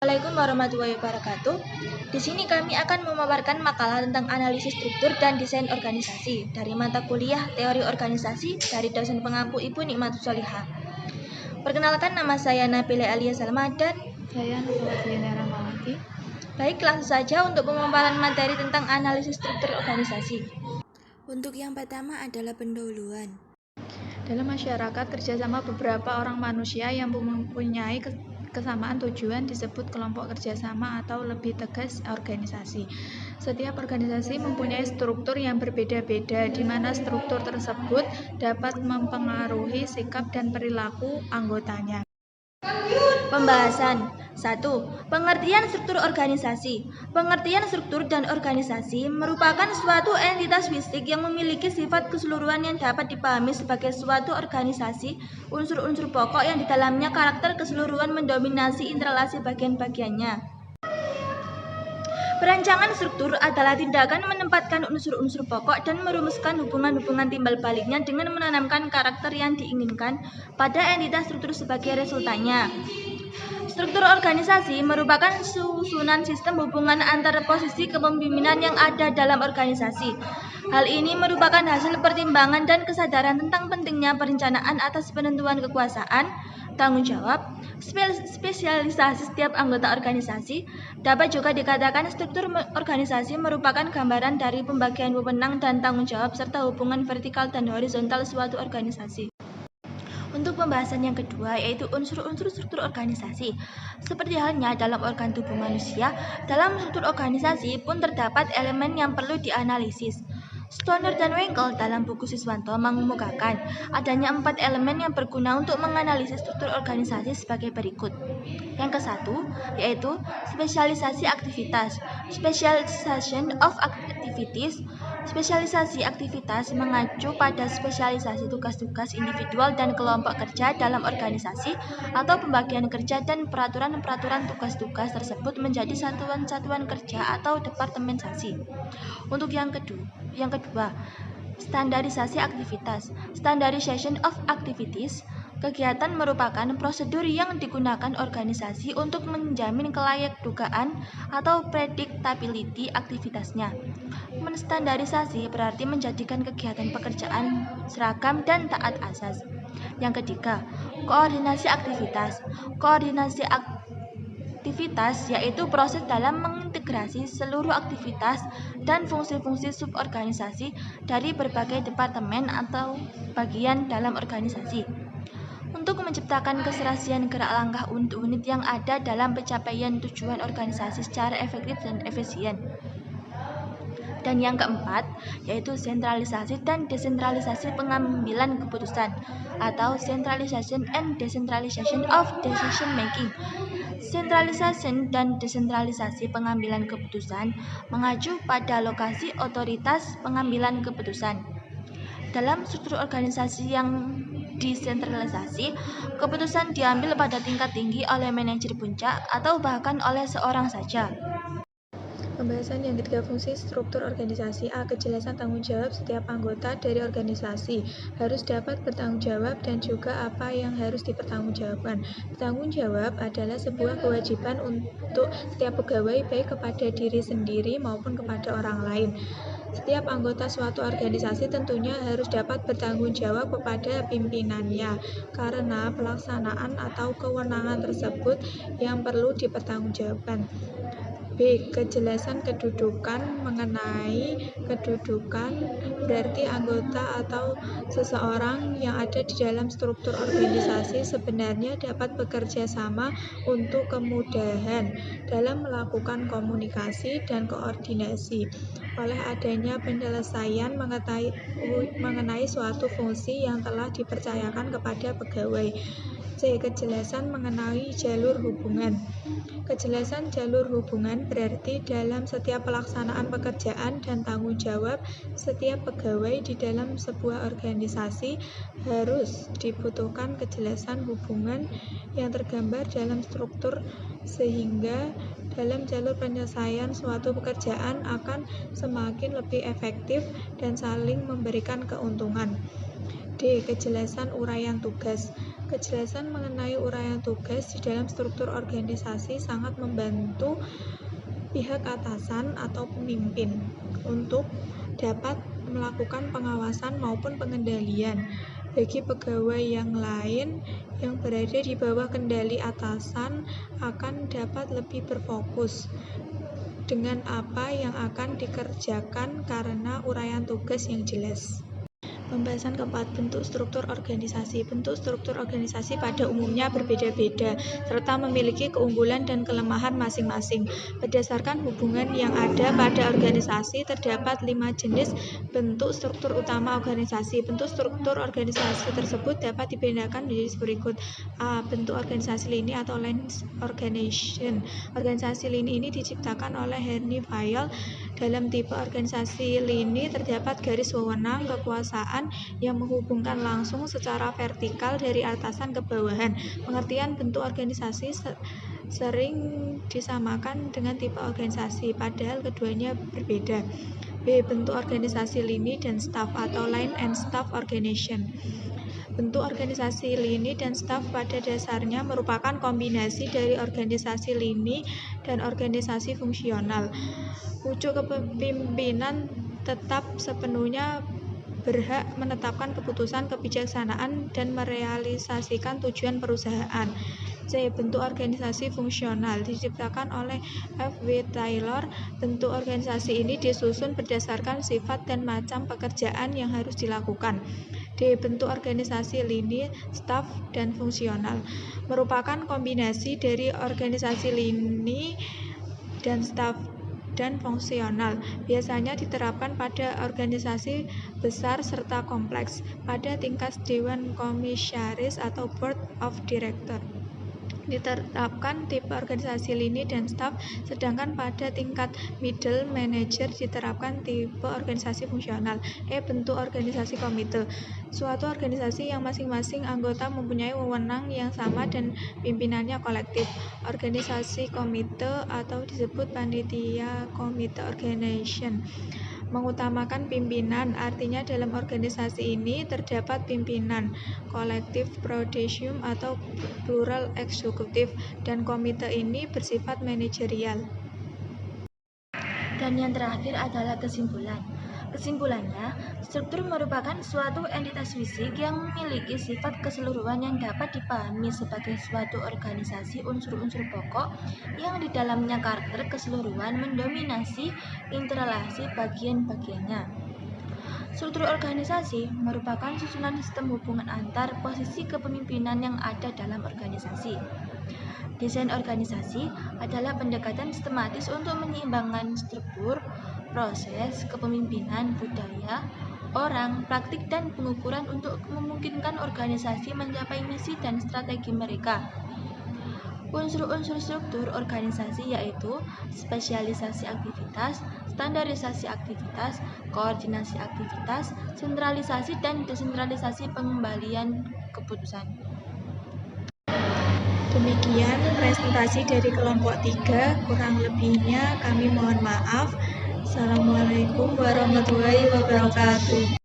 Assalamualaikum warahmatullahi wabarakatuh. Di sini kami akan memaparkan makalah tentang analisis struktur dan desain organisasi dari mata kuliah Teori Organisasi dari dosen pengampu Ibu Nikmatus Solihah. Perkenalkan, nama saya Nabila Alia Salma dan saya Nabila Rahmawati. Baik, langsung saja untuk pemaparan materi tentang analisis struktur organisasi. Untuk yang pertama adalah pendahuluan. Dalam masyarakat, kerjasama beberapa orang manusia yang mempunyai kesamaan tujuan disebut kelompok kerjasama atau lebih tegas organisasi. Setiap organisasi mempunyai struktur yang berbeda-beda, di mana struktur tersebut dapat mempengaruhi sikap dan perilaku anggotanya. Pembahasan 1. Pengertian struktur organisasi. Pengertian struktur dan organisasi merupakan suatu entitas fisik yang memiliki sifat keseluruhan yang dapat dipahami sebagai suatu organisasi, unsur-unsur pokok yang di dalamnya karakter keseluruhan mendominasi interelasi bagian-bagiannya. Perancangan struktur adalah tindakan menempatkan unsur-unsur pokok dan merumuskan hubungan-hubungan timbal baliknya dengan menanamkan karakter yang diinginkan pada entitas struktur sebagai resultannya. Struktur organisasi merupakan susunan sistem hubungan antar posisi kepemimpinan yang ada dalam organisasi. Hal ini merupakan hasil pertimbangan dan kesadaran tentang pentingnya perencanaan atas penentuan kekuasaan, tanggung jawab, spesialisasi setiap anggota organisasi. Dapat juga dikatakan struktur organisasi merupakan gambaran dari pembagian wewenang dan tanggung jawab serta hubungan vertikal dan horizontal suatu organisasi. Untuk pembahasan yang kedua, yaitu unsur-unsur struktur organisasi. Seperti halnya dalam organ tubuh manusia, dalam struktur organisasi pun terdapat elemen yang perlu dianalisis. Stoner dan Wenkel dalam buku Siswanto mengemukakan adanya 4 elemen yang berguna untuk menganalisis struktur organisasi sebagai berikut. Yang ke-1, yaitu spesialisasi aktivitas, specialization of activities. Spesialisasi aktivitas mengacu pada spesialisasi tugas-tugas individual dan kelompok kerja dalam organisasi atau pembagian kerja dan peraturan-peraturan tugas-tugas tersebut menjadi satuan-satuan kerja atau departementasi. Untuk yang kedua, standarisasi aktivitas, standardization of activities. Kegiatan merupakan prosedur yang digunakan organisasi untuk menjamin kelayakdugaan atau predictability aktivitasnya. Menstandarisasi berarti menjadikan kegiatan pekerjaan seragam dan taat asas. Yang ketiga, koordinasi aktivitas. Koordinasi aktivitas yaitu proses dalam mengintegrasi seluruh aktivitas dan fungsi-fungsi suborganisasi dari berbagai departemen atau bagian dalam organisasi untuk menciptakan keserasian gerak langkah unit yang ada dalam pencapaian tujuan organisasi secara efektif dan efisien. Dan yang keempat, yaitu sentralisasi dan desentralisasi pengambilan keputusan atau centralization and decentralization of decision making. Sentralisasi dan desentralisasi pengambilan keputusan mengacu pada lokasi otoritas pengambilan keputusan. Dalam struktur organisasi yang desentralisasi, keputusan diambil pada tingkat tinggi oleh manajer puncak atau bahkan oleh seorang saja. Pembahasan yang ketiga, fungsi struktur organisasi. A. Kejelasan tanggung jawab setiap anggota dari organisasi harus dapat bertanggung jawab dan juga apa yang harus dipertanggungjawabkan. Bertanggung jawab adalah sebuah kewajiban untuk setiap pegawai baik kepada diri sendiri maupun kepada orang lain. Setiap anggota suatu organisasi tentunya harus dapat bertanggung jawab kepada pimpinannya karena pelaksanaan atau kewenangan tersebut yang perlu dipertanggungjawabkan. B. Kejelasan kedudukan. Mengenai kedudukan berarti anggota atau seseorang yang ada di dalam struktur organisasi sebenarnya dapat bekerja sama untuk kemudahan dalam melakukan komunikasi dan koordinasi oleh adanya penyelesaian mengenai suatu fungsi yang telah dipercayakan kepada pegawai. C. Kejelasan mengenai jalur hubungan. Kejelasan jalur hubungan berarti dalam setiap pelaksanaan pekerjaan dan tanggung jawab setiap pegawai di dalam sebuah organisasi harus dibutuhkan kejelasan hubungan yang tergambar dalam struktur sehingga dalam jalur penyelesaian suatu pekerjaan akan semakin lebih efektif dan saling memberikan keuntungan. D. Kejelasan uraian tugas. Kejelasan mengenai uraian tugas di dalam struktur organisasi sangat membantu pihak atasan atau pemimpin untuk dapat melakukan pengawasan maupun pengendalian bagi pegawai yang lain yang berada di bawah kendali atasan akan dapat lebih berfokus dengan apa yang akan dikerjakan karena uraian tugas yang jelas. Pembahasan keempat, bentuk struktur organisasi. Bentuk struktur organisasi pada umumnya berbeda-beda, serta memiliki keunggulan dan kelemahan masing-masing. Berdasarkan hubungan yang ada pada organisasi, terdapat 5 jenis bentuk struktur utama organisasi. Bentuk struktur organisasi tersebut dapat dibedakan menjadi berikut. A. Bentuk organisasi lini atau line organization. Organisasi lini ini diciptakan oleh Henry Fayol. Dalam tipe organisasi lini terdapat garis wewenang kekuasaan yang menghubungkan langsung secara vertikal dari atasan ke bawahan. Pengertian bentuk organisasi sering disamakan dengan tipe organisasi, padahal keduanya berbeda. B. Bentuk organisasi lini dan staff atau line and staff organization. Bentuk organisasi lini dan staf pada dasarnya merupakan kombinasi dari organisasi lini dan organisasi fungsional. Pucuk kepemimpinan tetap sepenuhnya berhak menetapkan keputusan kebijaksanaan dan merealisasikan tujuan perusahaan. C. Bentuk organisasi fungsional diciptakan oleh F.W. Taylor. Bentuk organisasi ini disusun berdasarkan sifat dan macam pekerjaan yang harus dilakukan. D. Bentuk organisasi lini, staf, dan fungsional merupakan kombinasi dari organisasi lini dan staf dan fungsional. Biasanya diterapkan pada organisasi besar serta kompleks pada tingkat dewan komisaris atau board of director. Diterapkan tipe organisasi lini dan staf, sedangkan pada tingkat middle manager diterapkan tipe organisasi fungsional. E. Bentuk organisasi komite. Suatu organisasi yang masing-masing anggota mempunyai wewenang yang sama dan pimpinannya kolektif. Organisasi komite atau disebut panitia komite organization mengutamakan pimpinan, artinya dalam organisasi ini terdapat pimpinan, kolektif presidium atau plural eksekutif, dan komite ini bersifat manajerial. Dan yang terakhir adalah kesimpulan. Kesimpulannya, struktur merupakan suatu entitas fisik yang memiliki sifat keseluruhan yang dapat dipahami sebagai suatu organisasi unsur-unsur pokok yang di dalamnya karakter keseluruhan mendominasi interrelasi bagian-bagiannya. Struktur organisasi merupakan susunan sistem hubungan antar posisi kepemimpinan yang ada dalam organisasi. Desain organisasi adalah pendekatan sistematis untuk menyeimbangkan struktur, proses, kepemimpinan, budaya, orang, praktik, dan pengukuran untuk memungkinkan organisasi mencapai misi dan strategi mereka. Unsur-unsur struktur organisasi yaitu spesialisasi aktivitas, standarisasi aktivitas, koordinasi aktivitas, sentralisasi dan desentralisasi pengembalian keputusan. Demikian presentasi dari kelompok 3, kurang lebihnya kami mohon maaf. Assalamualaikum warahmatullahi wabarakatuh.